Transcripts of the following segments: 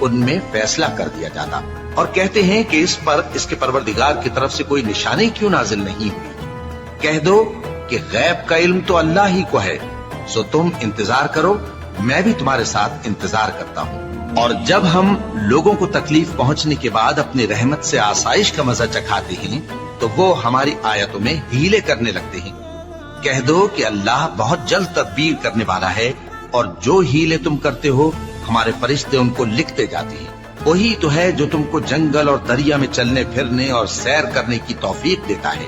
ان میں فیصلہ کر دیا جاتا، اور کہتے ہیں کہ اس پر اس کے پروردگار کی طرف سے کوئی نشانی کیوں نازل نہیں ہوئی؟ کہہ دو کہ غیب کا علم تو اللہ ہی کو ہے، سو تم انتظار کرو، میں بھی تمہارے ساتھ انتظار کرتا ہوں۔ اور جب ہم لوگوں کو تکلیف پہنچنے کے بعد اپنی رحمت سے آسائش کا مزہ چکھاتے ہیں تو وہ ہماری آیتوں میں ہیلے کرنے لگتے ہیں۔ کہہ دو کہ اللہ بہت جلد تدبیر کرنے والا ہے، اور جو ہیلے تم کرتے ہو ہمارے فرشتے ان کو لکھتے جاتے ہیں۔ وہی تو ہے جو تم کو جنگل اور دریا میں چلنے پھرنے اور سیر کرنے کی توفیق دیتا ہے،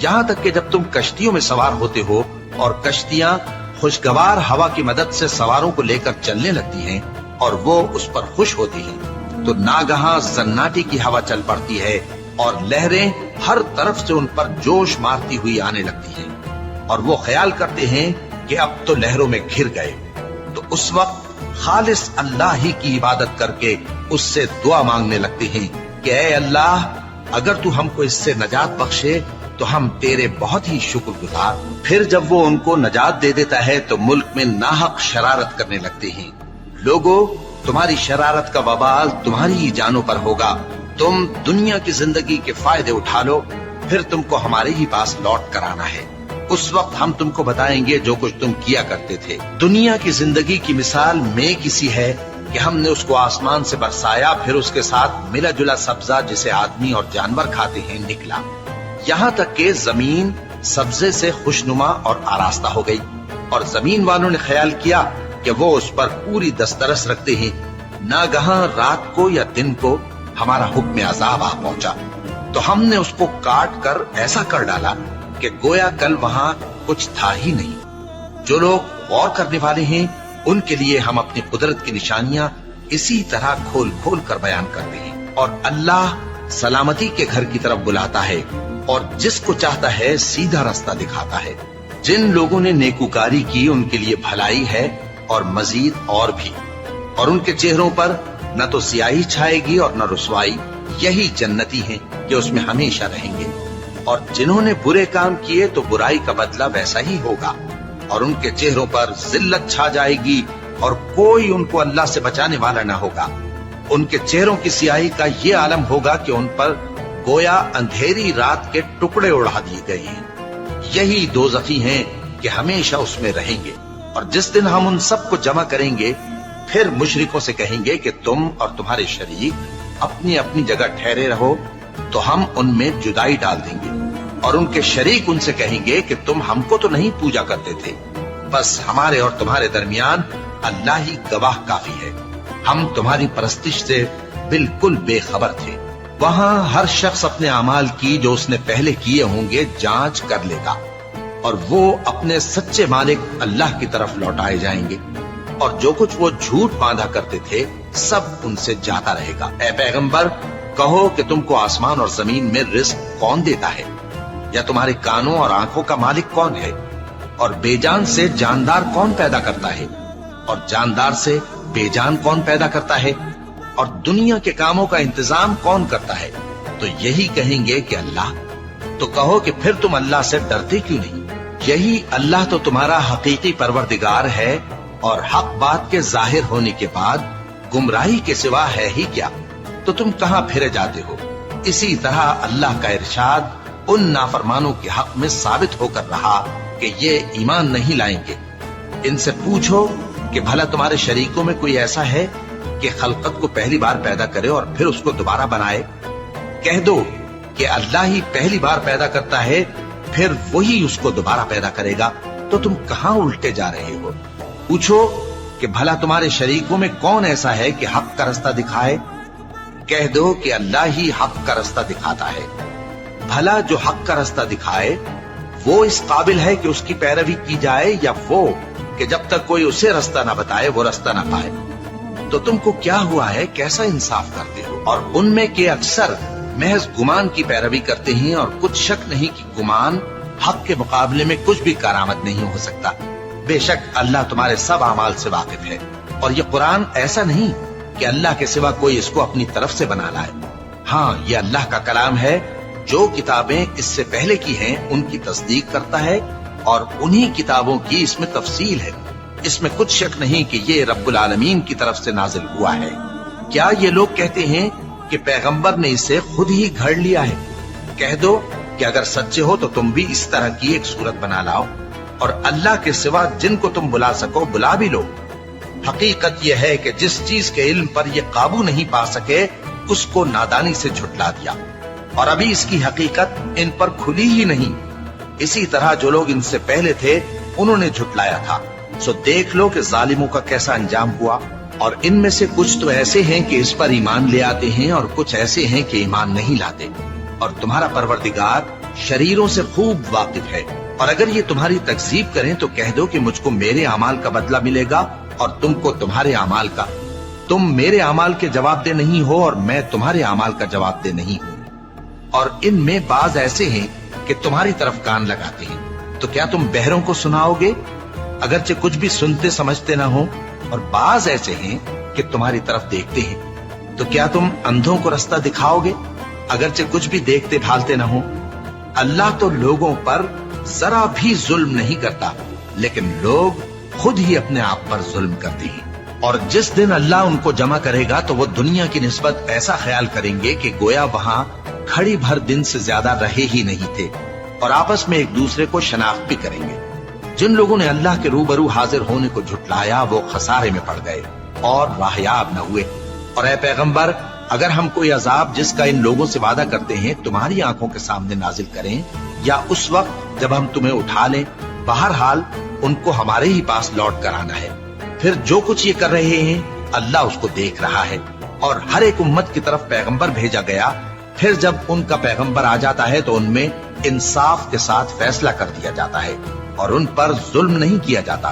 یہاں تک کہ جب تم کشتیوں میں سوار ہوتے ہو اور کشتیاں خوشگوار ہوا کی مدد سے سواروں کو لے کر چلنے لگتی ہیں اور وہ اس پر خوش ہوتی ہیں، تو ناگہاں زناٹی کی ہوا چل پڑتی ہے اور لہریں ہر طرف سے ان پر جوش مارتی ہوئی آنے لگتی ہیں، اور وہ خیال کرتے ہیں کہ اب تو لہروں میں گھر گئے۔ تو اس وقت خالص اللہ ہی کی عبادت کر کے اس سے دعا مانگنے لگتے ہیں کہ اے اللہ، اگر تو ہم کو اس سے نجات بخشے تو ہم تیرے بہت ہی شکر گزار۔ پھر جب وہ ان کو نجات دے دیتا ہے تو ملک میں ناحق شرارت کرنے لگتے ہیں۔ لوگو، تمہاری شرارت کا وبال تمہاری ہی جانوں پر ہوگا، تم دنیا کی زندگی کے فائدے اٹھا لو، پھر تم کو ہمارے ہی پاس لوٹ کر آنا ہے۔ اس وقت ہم تم کو بتائیں گے جو کچھ تم کیا کرتے تھے۔ دنیا کی زندگی کی مثال میں کسی ہے کہ ہم نے اس کو آسمان سے برسایا، پھر اس کے ساتھ ملا جلا سبزہ جسے آدمی اور جانور کھاتے ہیں نکلا، یہاں تک کہ زمین سبزے سے خوشنما اور آراستہ ہو گئی، اور زمین والوں نے خیال کیا کہ وہ اس پر پوری دسترس رکھتے ہیں۔ ناگہاں رات کو یا دن کو ہمارا حکم عذاب آ پہنچا، تو ہم نے اس کو کاٹ کر ایسا کر ڈالا کہ گویا کل وہاں کچھ تھا ہی نہیں۔ جو لوگ غور کرنے والے ہیں ان کے لیے ہم اپنی قدرت کی نشانیاں اسی طرح کھول کھول کر بیان کرتے ہیں، اور اللہ سلامتی کے گھر کی طرف بلاتا ہے اور جس کو چاہتا ہے سیدھا راستہ دکھاتا ہے۔ جن لوگوں نے نیکوکاری کی ان کے لیے بھلائی ہے اور مزید اور بھی، اور ان کے چہروں پر نہ تو سیاہی چھائے گی اور نہ رسوائی، یہی جنتی ہیں کہ اس میں ہمیشہ رہیں گے۔ اور جنہوں نے برے کام کیے تو برائی کا بدلہ ویسا ہی ہوگا، اور ان کے چہروں پر ذلت چھا جائے گی اور کوئی ان کو اللہ سے بچانے والا نہ ہوگا۔ ان کے چہروں کی سیاہی کا یہ عالم ہوگا کہ ان پر گویا اندھیری رات کے ٹکڑے اڑا دیے گئے ہیں۔ یہی دوزخی ہیں کہ ہمیشہ اس میں رہیں گے۔ اور جس دن ہم ان سب کو جمع کریں گے پھر مشرکوں سے کہیں گے کہ تم اور تمہارے شریک اپنی اپنی جگہ ٹھہرے رہو، تو ہم ان میں جدائی ڈال دیں گے، اور ان کے شریک ان سے کہیں گے کہ تم ہم کو تو نہیں پوجا کرتے تھے، بس ہمارے اور تمہارے درمیان اللہ ہی گواہ کافی ہے، ہم تمہاری پرستش سے بالکل بے خبر تھے۔ وہاں ہر شخص اپنے اعمال کی جو اس نے پہلے کیے ہوں گے جانچ کر لے گا، اور وہ اپنے سچے مالک اللہ کی طرف لوٹائے جائیں گے، اور جو کچھ وہ جھوٹ باندھا کرتے تھے سب ان سے جاتا رہے گا۔ اے پیغمبر، کہو کہ تم کو آسمان اور زمین میں رزق کون دیتا ہے، یا تمہارے کانوں اور آنکھوں کا مالک کون ہے، اور بے جان سے جاندار کون پیدا کرتا ہے، اور جاندار سے بے جان کون پیدا کرتا ہے، اور دنیا کے کاموں کا انتظام کون کرتا ہے؟ تو یہی کہیں گے کہ اللہ۔ تو کہو کہ پھر تم اللہ سے ڈرتے کیوں نہیں؟ یہی اللہ تو تمہارا حقیقی پروردگار ہے، اور حق بات کے ظاہر ہونے کے بعد گمراہی کے سوا ہے ہی کیا؟ تو تم کہاں پھرے جاتے ہو؟ اسی طرح اللہ کا ارشاد ان نافرمانوں کے حق میں ثابت ہو کر رہا کہ یہ ایمان نہیں لائیں گے۔ ان سے پوچھو کہ بھلا تمہارے شریکوں میں کوئی ایسا ہے کہ خلقت کو پہلی بار پیدا کرے اور پھر اس کو دوبارہ بنائے؟ کہہ دو کہ اللہ ہی پہلی بار پیدا کرتا ہے، پھر وہی اس کو دوبارہ پیدا کرے گا، تو تم کہاں الٹے جا رہے ہو؟ پوچھو کہ بھلا تمہارے شریکوں میں کون ایسا ہے کہ حق کا رستہ دکھائے؟ کہہ دو کہ اللہ ہی حق کا رستہ دکھاتا ہے۔ بھلا جو حق کا رستہ دکھائے وہ اس قابل ہے کہ اس کی پیروی کی جائے، یا وہ کہ جب تک کوئی اسے رستہ نہ بتائے وہ رستہ نہ پائے؟ تو تم کو کیا ہوا ہے، کیسا انصاف کرتے ہو؟ اور ان میں کے اکثر محض گمان کی پیروی کرتے ہیں، اور کچھ شک نہیں کہ گمان حق کے مقابلے میں کچھ بھی کارآمد نہیں ہو سکتا۔ بے شک اللہ تمہارے سب اعمال سے واقف ہے، اور یہ قرآن ایسا نہیں کہ اللہ کے سوا کوئی اس کو اپنی طرف سے بنا لائے۔ ہاں، یہ اللہ کا کلام ہے، جو کتابیں اس سے پہلے کی ہیں ان کی تصدیق کرتا ہے، اور انہی کتابوں کی اس میں تفصیل ہے۔ اس میں کچھ شک نہیں کہ یہ رب العالمین کی طرف سے نازل ہوا ہے۔ کیا یہ لوگ کہتے ہیں کہ پیغمبر نے اسے خود ہی گھڑ لیا ہے؟ کہہ دو کہ اگر سچے ہو تو تم بھی اس طرح کی ایک صورت بنا لاؤ اور اللہ کے سوا جن کو تم بلا سکو بلا بھی لو۔ حقیقت یہ ہے کہ جس چیز کے علم پر یہ قابو نہیں پا سکے اس کو نادانی سے جھٹلا دیا، اور ابھی اس کی حقیقت ان پر کھلی ہی نہیں۔ اسی طرح جو لوگ ان سے پہلے تھے انہوں نے جھٹلایا تھا، سو دیکھ لو کہ ظالموں کا کیسا انجام ہوا۔ اور ان میں سے کچھ تو ایسے ہیں کہ اس پر ایمان لے آتے ہیں اور کچھ ایسے ہیں کہ ایمان نہیں لاتے، اور تمہارا پروردگار شریروں سے خوب واقف ہے۔ اور اگر یہ تمہاری تکذیب کریں تو کہہ دو کہ مجھ کو میرے اعمال کا بدلہ ملے گا اور تم کو تمہارے اعمال کا۔ تم میرے اعمال کے جواب دہ نہیں ہو اور میں تمہارے اعمال کا جواب دہ نہیں ہوں۔ اور ان میں بعض ایسے ہیں کہ تمہاری طرف کان لگاتے ہیں، تو کیا تم بہروں کو سناؤ گے اگرچہ کچھ بھی سنتے سمجھتے نہ ہو؟ اور بعض ایسے ہیں کہ تمہاری طرف دیکھتے ہیں، تو کیا تم اندھوں کو رستہ دکھاؤ گے اگرچہ کچھ بھی دیکھتے بھالتے نہ ہو؟ اللہ تو لوگوں پر ذرا بھی ظلم نہیں کرتا، لیکن لوگ خود ہی اپنے آپ پر ظلم کرتے ہیں۔ اور جس دن اللہ ان کو جمع کرے گا تو وہ دنیا کی نسبت ایسا خیال کریں گے کہ گویا وہاں کھڑی بھر دن سے زیادہ رہے ہی نہیں تھے، اور آپس میں ایک دوسرے کو شناخت بھی کریں گے۔ جن لوگوں نے اللہ کے روبرو حاضر ہونے کو جھٹلایا وہ خسارے میں پڑ گئے اور راہیاب نہ ہوئے۔ اور اے پیغمبر، اگر ہم کوئی عذاب جس کا ان لوگوں سے وعدہ کرتے ہیں تمہاری آنکھوں کے سامنے نازل کریں یا اس وقت جب ہم تمہیں اٹھا لیں، بہرحال ان کو ہمارے ہی پاس لوٹ کر آنا ہے۔ پھر جو کچھ یہ کر رہے ہیں اللہ اس کو دیکھ رہا ہے۔ اور ہر ایک امت کی طرف پیغمبر بھیجا گیا، پھر جب ان کا پیغمبر آ جاتا ہے تو ان میں انصاف کے ساتھ فیصلہ کر دیا جاتا ہے اور ان پر ظلم نہیں کیا جاتا۔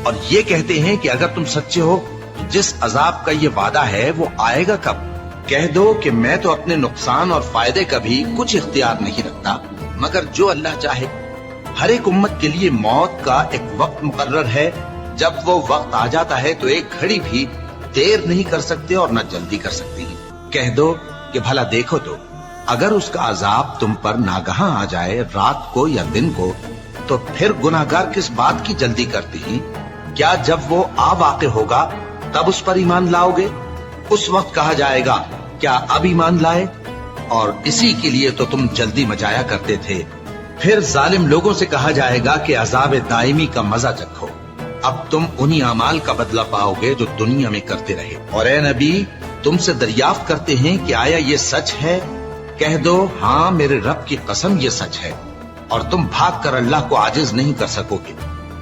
اور یہ کہتے ہیں کہ اگر تم سچے ہو تو جس عذاب کا یہ وعدہ ہے وہ آئے گا کب؟ کہہ دو کہ میں تو اپنے نقصان اور فائدے کا بھی کچھ اختیار نہیں رکھتا مگر جو اللہ چاہے۔ ہر ایک امت کے لیے موت کا ایک وقت مقرر ہے، جب وہ وقت آ جاتا ہے تو ایک گھڑی بھی دیر نہیں کر سکتے اور نہ جلدی کر سکتے ہیں۔ کہہ دو کہ بھلا دیکھو تو اگر اس کا عذاب تم پر ناگہاں آ جائے رات کو یا دن کو تو پھر گناہگار کس بات کی جلدی کرتے ہیں؟ کیا جب وہ آ واقع ہوگا تب اس پر ایمان لاؤ گے؟ اس وقت کہا جائے گا کیا اب ایمان لائے؟ اور اسی کے لیے تو تم جلدی مچایا کرتے تھے۔ پھر ظالم لوگوں سے کہا جائے گا کہ عذاب دائمی کا مزہ چکھو، اب تم انہی اعمال کا بدلہ پاؤ گے جو دنیا میں کرتے رہے۔ اور اے نبی، تم سے دریافت کرتے ہیں کہ آیا یہ سچ ہے؟ کہہ دو ہاں میرے رب کی قسم یہ سچ ہے، اور تم بھاگ کر اللہ کو عاجز نہیں کر سکو گے۔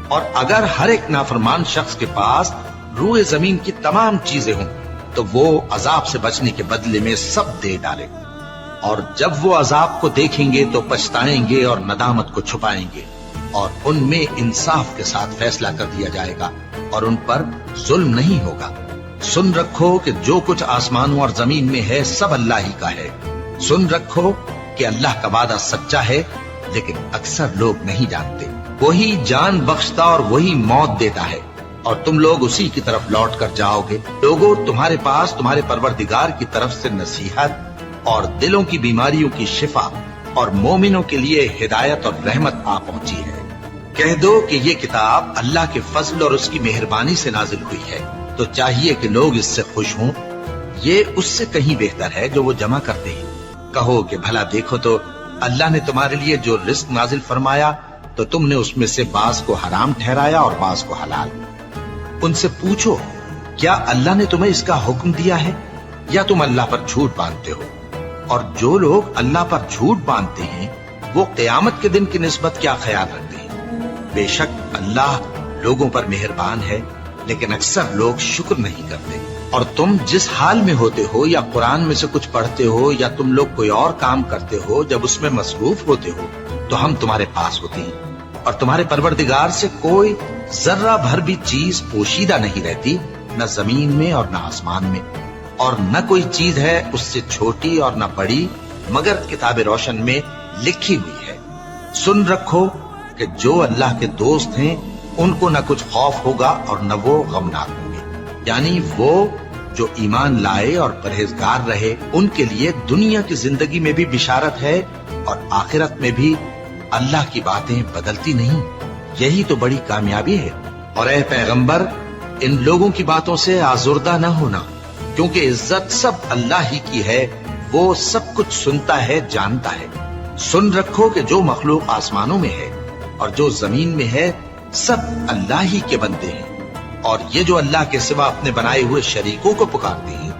اور اگر ہر ایک نافرمان شخص کے پاس روئے زمین کی تمام چیزیں ہوں تو وہ عذاب سے بچنے کے بدلے میں سب دے ڈالے، اور جب وہ عذاب کو دیکھیں گے تو پچھتائیں گے اور ندامت کو چھپائیں گے، اور ان میں انصاف کے ساتھ فیصلہ کر دیا جائے گا اور ان پر ظلم نہیں ہوگا۔ سن رکھو کہ جو کچھ آسمانوں اور زمین میں ہے سب اللہ ہی کا ہے۔ سن رکھو کہ اللہ کا وعدہ سچا ہے، لیکن اکثر لوگ نہیں جانتے۔ وہی جان بخشتا اور وہی موت دیتا ہے، اور تم لوگ اسی کی طرف لوٹ کر جاؤ گے۔ لوگوں، تمہارے پاس تمہارے پروردگار کی طرف سے نصیحت اور دلوں کی بیماریوں کی شفا اور مومنوں کے لیے ہدایت اور رحمت آ پہنچی ہے۔ کہہ دو کہ یہ کتاب اللہ کے فضل اور اس کی مہربانی سے نازل ہوئی ہے، تو چاہیے کہ لوگ اس سے خوش ہوں۔ یہ اس سے کہیں بہتر ہے جو وہ جمع کرتے ہیں۔ کہو کہ بھلا دیکھو تو اللہ نے تمہارے لیے جو رزق نازل فرمایا تو تم نے اس میں سے بعض کو حرام ٹھہرایا اور بعض کو حلال۔ ان سے پوچھو کیا اللہ نے تمہیں اس کا حکم دیا ہے یا تم اللہ پر جھوٹ باندھتے ہو؟ اور جو لوگ اللہ پر جھوٹ باندھتے ہیں وہ قیامت کے دن کی نسبت کیا خیال رکھتے ہیں؟ بے شک اللہ لوگوں پر مہربان ہے، لیکن اکثر لوگ شکر نہیں کرتے۔ اور تم جس حال میں ہوتے ہو یا قرآن میں سے کچھ پڑھتے ہو یا تم لوگ کوئی اور کام کرتے ہو، جب اس میں مصروف ہوتے ہو تو ہم تمہارے پاس ہوتے ہیں، اور تمہارے پروردگار سے کوئی ذرہ بھر بھی چیز پوشیدہ نہیں رہتی، نہ زمین میں اور نہ آسمان میں، اور نہ کوئی چیز ہے اس سے چھوٹی اور نہ بڑی مگر کتاب روشن میں لکھی ہوئی ہے۔ سن رکھو کہ جو اللہ کے دوست ہیں ان کو نہ کچھ خوف ہوگا اور نہ وہ غمناک ہوں گے، یعنی وہ جو ایمان لائے اور پرہیزگار رہے ان کے لیے دنیا کی زندگی میں بھی بشارت ہے اور آخرت میں بھی۔ اللہ کی باتیں بدلتی نہیں، یہی تو بڑی کامیابی ہے۔ اور اے پیغمبر، ان لوگوں کی باتوں سے آزردہ نہ ہونا، کیونکہ عزت سب اللہ ہی کی ہے، وہ سب کچھ سنتا ہے، جانتا ہے۔ سن رکھو کہ جو مخلوق آسمانوں میں ہے اور جو زمین میں ہے سب اللہ ہی کے بندے ہیں، اور یہ جو اللہ کے سوا اپنے بنائے ہوئے شریکوں کو پکارتے ہیں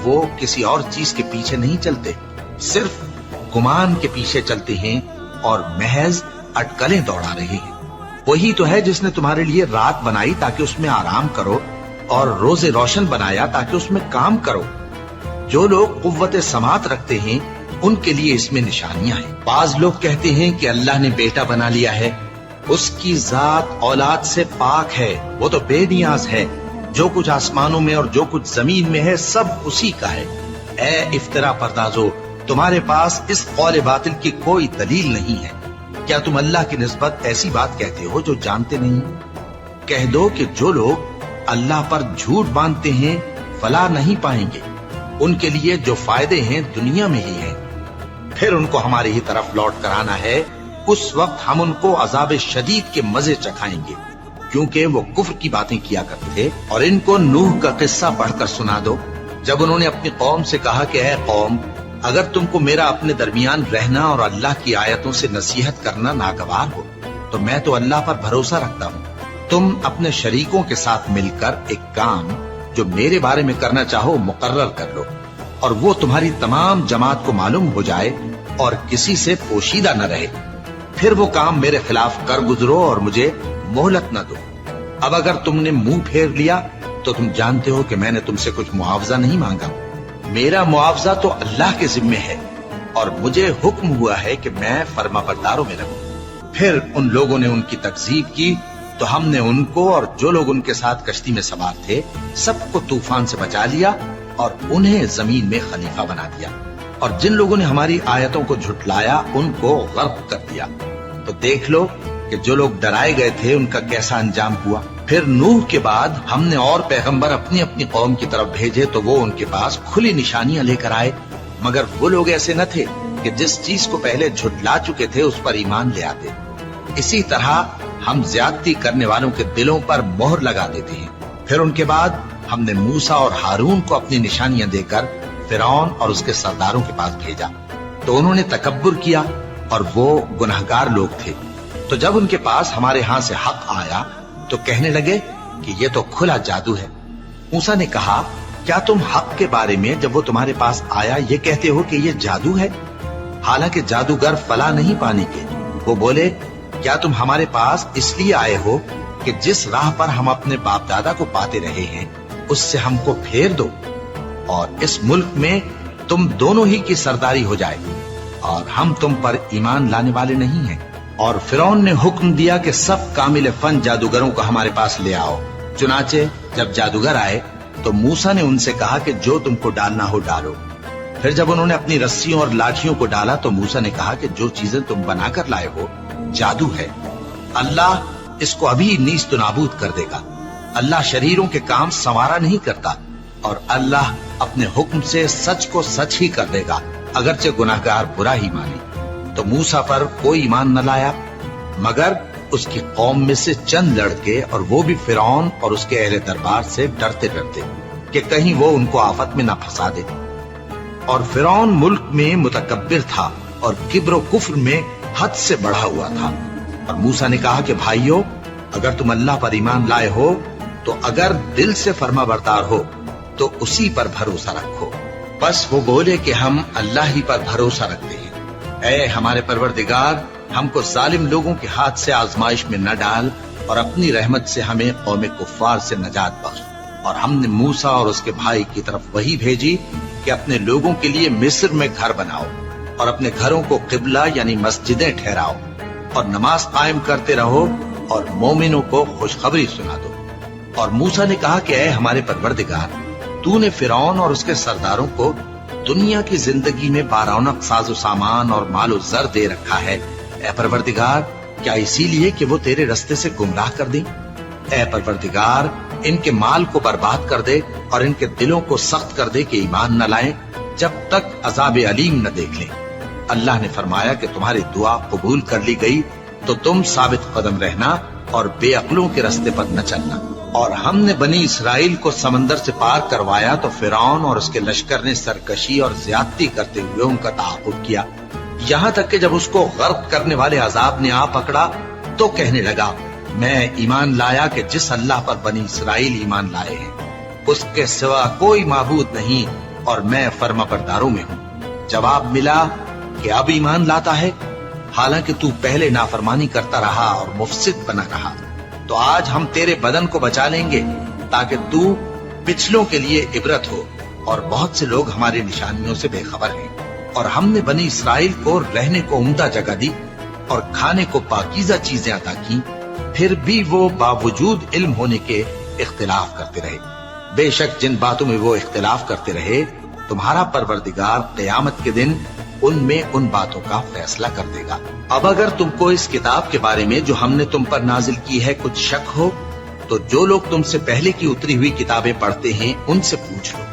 وہ کسی اور چیز کے پیچھے نہیں چلتے، صرف گمان کے پیچھے چلتے ہیں اور محض اٹکلیں دوڑا رہے ہیں۔ وہی تو ہے جس نے تمہارے لیے رات بنائی تاکہ اس میں آرام کرو، اور روز روشن بنایا تاکہ اس میں کام کرو۔ جو لوگ قوت سماعت رکھتے ہیں ان کے لیے اس میں نشانیاں ہیں۔ بعض لوگ کہتے ہیں کہ اللہ نے بیٹا بنا لیا ہے، اس کی ذات اولاد سے پاک ہے، وہ تو بے نیاز ہے، جو کچھ آسمانوں میں اور جو کچھ زمین میں ہے سب اسی کا ہے۔ اے افترا پردازو، تمہارے پاس اس قول باطل کی کوئی دلیل نہیں ہے۔ کیا تم اللہ کی نسبت ایسی بات کہتے ہو جو جانتے نہیں؟ کہہ دو کہ جو لوگ اللہ پر جھوٹ باندھتے ہیں فلاح نہیں پائیں گے، ان کے لیے جو فائدے ہیں دنیا میں ہی ہیں، پھر ان کو ہماری ہی طرف لوٹ کر آنا ہے، اس وقت ہم ان کو عذاب شدید کے مزے چکھائیں گے، کیونکہ وہ کفر کی باتیں کیا کرتے تھے۔ اور ان کو نوح کا قصہ پڑھ کر سنا دو، جب انہوں نے اپنی قوم سے کہا کہ اے قوم، اگر تم کو میرا اپنے درمیان رہنا اور اللہ کی آیتوں سے نصیحت کرنا ناگوار ہو تو میں تو اللہ پر بھروسہ رکھتا ہوں، تم اپنے شریکوں کے ساتھ مل کر ایک کام جو میرے بارے میں کرنا چاہو مقرر کر لو، اور وہ تمہاری تمام جماعت کو معلوم ہو جائے اور کسی سے پوشیدہ نہ رہے، پھر وہ کام میرے خلاف کر گزرو اور مجھے مہلت نہ دو۔ اب اگر تم نے منہ پھیر لیا تو تم جانتے ہو کہ میں نے تم سے کچھ معاوضہ نہیں مانگا، میرا معاوضہ تو اللہ کے ذمے ہے، اور مجھے حکم ہوا ہے کہ میں فرما برداروں میں رہوں۔ پھر ان لوگوں نے ان کی تکذیب کی تو ہم نے ان کو اور جو لوگ ان کے ساتھ کشتی میں سوار تھے سب کو طوفان سے بچا لیا اور انہیں زمین میں خلیفہ بنا دیا، اور جن لوگوں نے ہماری آیتوں کو جھٹلایا ان کو غرق کر دیا۔ تو دیکھ لو کہ جو لوگ ڈرائے گئے تھے ان کا کیسا انجام ہوا۔ پھر نوح کے بعد ہم نے اور پیغمبر اپنی اپنی قوم کی طرف بھیجے تو وہ ان کے پاس کھلی نشانیاں لے کر آئے، مگر وہ لوگ ایسے نہ تھے کہ جس چیز کو پہلے جھٹلا چکے تھے اس پر ایمان لے آتے۔ اسی طرح ہم زیادتی کرنے والوں کے دلوں پر مہر لگا دیتے ہیں۔ پھر ان کے بعد ہم نے موسیٰ اور ہارون کو اپنی نشانیاں دے کر فرعون اور اس کے سرداروں کے پاس بھیجا، تو انہوں نے تکبر کیا اور وہ گناہگار لوگ تھے۔ تو جب ان کے پاس ہمارے ہاں سے حق آیا تو کہنے لگے کہ یہ تو کھلا جادو ہے۔ موسیٰ نے کہا، کیا تم حق کے بارے میں جب وہ تمہارے پاس آیا یہ کہتے ہو کہ یہ جادو ہے؟ حالانکہ جادوگر فلاح نہیں پانے کے۔ وہ بولے، کیا تم ہمارے پاس اس لیے آئے ہو کہ جس راہ پر ہم اپنے باپ دادا کو پاتے رہے ہیں اس سے ہم کو پھیر دو، اور اس ملک میں تم دونوں ہی کی سرداری ہو جائے، اور ہم تم پر ایمان لانے والے نہیں ہیں۔ اور فرعون نے حکم دیا کہ سب کامل فن جادوگروں کو ہمارے پاس لے آؤ۔ چنانچہ جب جادوگر آئے تو موسیٰ نے ان سے کہا کہ جو تم کو ڈالنا ہو ڈالو۔ پھر جب انہوں نے اپنی رسیوں اور لاٹھیوں کو ڈالا تو موسیٰ نے کہا کہ جو چیزیں تم بنا کر لائے ہو جادو ہے، اللہ اس کو ابھی نیست و نابود کر دے گا۔ اللہ شریروں کے کام سنوارا نہیں کرتا، اور اللہ اپنے حکم سے سچ کو سچ ہی کر دے گا، اگرچہ گناہگار برا ہی مانے۔ تو موسیٰ پر کوئی ایمان نہ لایا مگر اس کی قوم میں سے چند لڑکے، اور وہ بھی فرعون اور اس کے اہل دربار سے ڈرتے ڈرتے کہ کہیں وہ ان کو آفت میں نہ پھنسا دے۔ اور فرعون ملک میں متکبر تھا اور کبر و کفر میں حد سے بڑھا ہوا تھا۔ اور موسیٰ نے کہا کہ بھائیو، اگر تم اللہ پر ایمان لائے ہو تو اگر دل سے فرما بردار ہو تو اسی پر بھروسہ رکھو۔ بس وہ بولے کہ ہم اللہ ہی پر بھروسہ رکھتے ہیں۔ اے ہمارے پروردگار، ہم کو ظالم لوگوں کے ہاتھ سے آزمائش میں نہ ڈال، اور اپنی رحمت سے ہمیں قوم کفار سے نجات بخش۔ اور ہم نے موسیٰ اور اس کے بھائی کی طرف وہی بھیجی کہ اپنے لوگوں کے لیے مصر میں گھر بناؤ، اور اپنے گھروں کو قبلہ یعنی مسجدیں ٹھہراؤ، اور نماز قائم کرتے رہو، اور مومنوں کو خوشخبری سنا دو۔ اور موسیٰ نے کہا کہ اے ہمارے پروردگار، تو نے فرعون اور اس کے سرداروں کو دنیا کی زندگی میں بارونق ساز و سامان اور مال و زر دے رکھا ہے، اے پروردگار کیا اسی لیے کہ وہ تیرے رستے سے گمراہ کر دیں؟ اے پروردگار ان کے مال کو برباد کر دے اور ان کے دلوں کو سخت کر دے کہ ایمان نہ لائیں جب تک عذاب علیم نہ دیکھ لیں۔ اللہ نے فرمایا کہ تمہاری دعا قبول کر لی گئی تو تم ثابت قدم رہنا اور بے عقلوں کے رستے پر نہ چلنا۔ اور ہم نے بنی اسرائیل کو سمندر سے پار کروایا تو فرعون اور اس کے لشکر نے سرکشی اور زیادتی کرتے ہوئے ان کا تعاقب کیا، یہاں تک کہ جب اس کو غرق کرنے والے عذاب نے آ پکڑا تو کہنے لگا میں ایمان لایا کہ جس اللہ پر بنی اسرائیل ایمان لائے ہیں اس کے سوا کوئی معبود نہیں اور میں فرما برداروں میں ہوں۔ جواب ملا کہ اب ایمان لاتا ہے حالانکہ تو پہلے نافرمانی کرتا رہا اور مفسد بنا رہا، تو آج ہم تیرے بدن کو بچا لیں گے تاکہ تو پچھلوں کے لیے عبرت ہو، اور بہت سے لوگ ہماری نشانیوں سے بے خبر ہیں۔ اور ہم نے بنی اسرائیل کو رہنے کو عمدہ جگہ دی اور کھانے کو پاکیزہ چیزیں عطا کی، پھر بھی وہ باوجود علم ہونے کے اختلاف کرتے رہے۔ بے شک جن باتوں میں وہ اختلاف کرتے رہے تمہارا پروردگار قیامت کے دن ان میں ان باتوں کا فیصلہ کر دے گا۔ اب اگر تم کو اس کتاب کے بارے میں جو ہم نے تم پر نازل کی ہے کچھ شک ہو تو جو لوگ تم سے پہلے کی اتری ہوئی کتابیں پڑھتے ہیں ان سے پوچھ لو،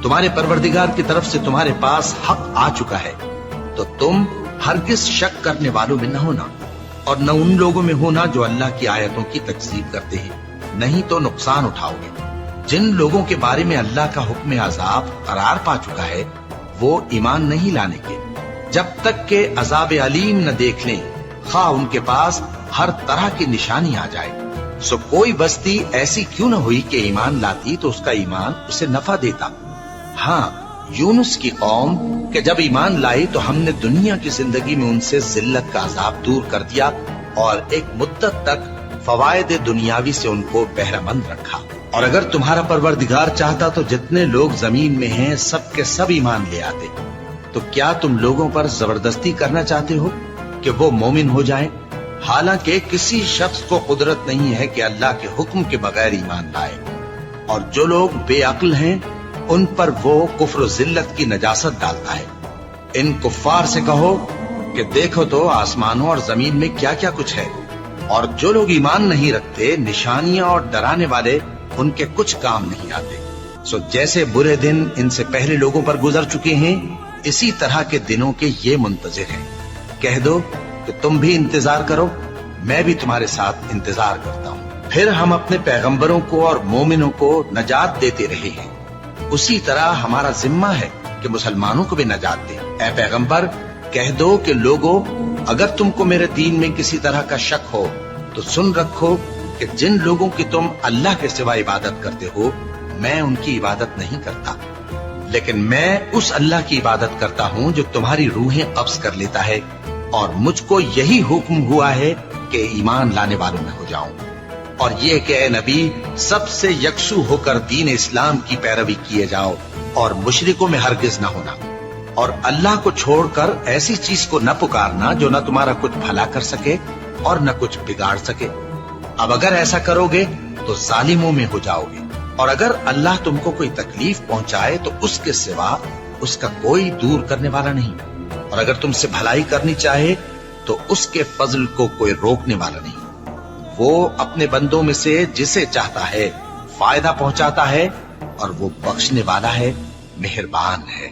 تمہارے پروردگار کی طرف سے تمہارے پاس حق آ چکا ہے تو تم ہرگز شک کرنے والوں میں نہ ہونا، اور نہ ان لوگوں میں ہونا جو اللہ کی آیتوں کی تکذیب کرتے ہیں، نہیں تو نقصان اٹھاؤ گے۔ جن لوگوں کے بارے میں اللہ کا حکم عذاب قرار پا چکا ہے وہ ایمان نہیں لانے کے جب تک کہ عذاب علیم نہ دیکھ لیں، خواہ ان کے پاس ہر طرح کی نشانی آ جائے۔ سو کوئی بستی ایسی کیوں نہ ہوئی کہ ایمان لاتی تو اس کا ایمان اسے نفع دیتا۔ ہاں، یونس کی قوم کہ جب ایمان لائی تو ہم نے دنیا کی زندگی میں ان سے ذلت کا عذاب دور کر دیا اور ایک مدت تک فوائد دنیاوی سے ان کو بہرہ مند رکھا۔ اور اگر تمہارا پروردگار چاہتا تو جتنے لوگ زمین میں ہیں سب کے سب ایمان لے آتے، تو کیا تم لوگوں پر زبردستی کرنا چاہتے ہو کہ وہ مومن ہو جائیں؟ حالانکہ کسی شخص کو قدرت نہیں ہے کہ اللہ کے حکم کے بغیر ایمان لائے، اور جو لوگ بے عقل ہیں ان پر وہ کفر و ذلت کی نجاست ڈالتا ہے۔ ان کفار سے کہو کہ دیکھو تو آسمانوں اور زمین میں کیا کیا کچھ ہے، اور جو لوگ ایمان نہیں رکھتے نشانیاں اور ڈرانے والے ان کے کچھ کام نہیں آتے۔ سو جیسے برے دن ان سے پہلے لوگوں پر گزر چکے ہیں اسی طرح کے دنوں کے یہ منتظر ہیں۔ کہہ دو کہ تم بھی انتظار کرو، میں بھی تمہارے ساتھ انتظار کرتا ہوں۔ پھر ہم اپنے پیغمبروں کو اور مومنوں کو نجات دیتے رہے ہیں، اسی طرح ہمارا ذمہ ہے کہ مسلمانوں کو بھی نجات دیں۔ اے پیغمبر کہہ دو کہ لوگو اگر تم کو میرے دین میں کسی طرح کا شک ہو تو سن رکھو کہ جن لوگوں کی تم اللہ کے سوا عبادت کرتے ہو میں ان کی عبادت نہیں کرتا، لیکن میں اس اللہ کی عبادت کرتا ہوں جو تمہاری روحیں قبض کر لیتا ہے، اور مجھ کو یہی حکم ہوا ہے کہ ایمان لانے والوں میں ہو جاؤں، اور یہ کہ اے نبی سب سے یکسو ہو کر دین اسلام کی پیروی کیے جاؤ اور مشرکوں میں ہرگز نہ ہونا، اور اللہ کو چھوڑ کر ایسی چیز کو نہ پکارنا جو نہ تمہارا کچھ بھلا کر سکے اور نہ کچھ بگاڑ سکے۔ اب اگر ایسا کرو گے تو ظالموں میں ہو جاؤ گے، اور اگر اللہ تم کو کوئی تکلیف پہنچائے تو اس کے سوا اس کا کوئی دور کرنے والا نہیں، اور اگر تم سے بھلائی کرنی چاہے تو اس کے فضل کو کوئی روکنے والا نہیں۔ وہ اپنے بندوں میں سے جسے چاہتا ہے فائدہ پہنچاتا ہے، اور وہ بخشنے والا ہے، مہربان ہے۔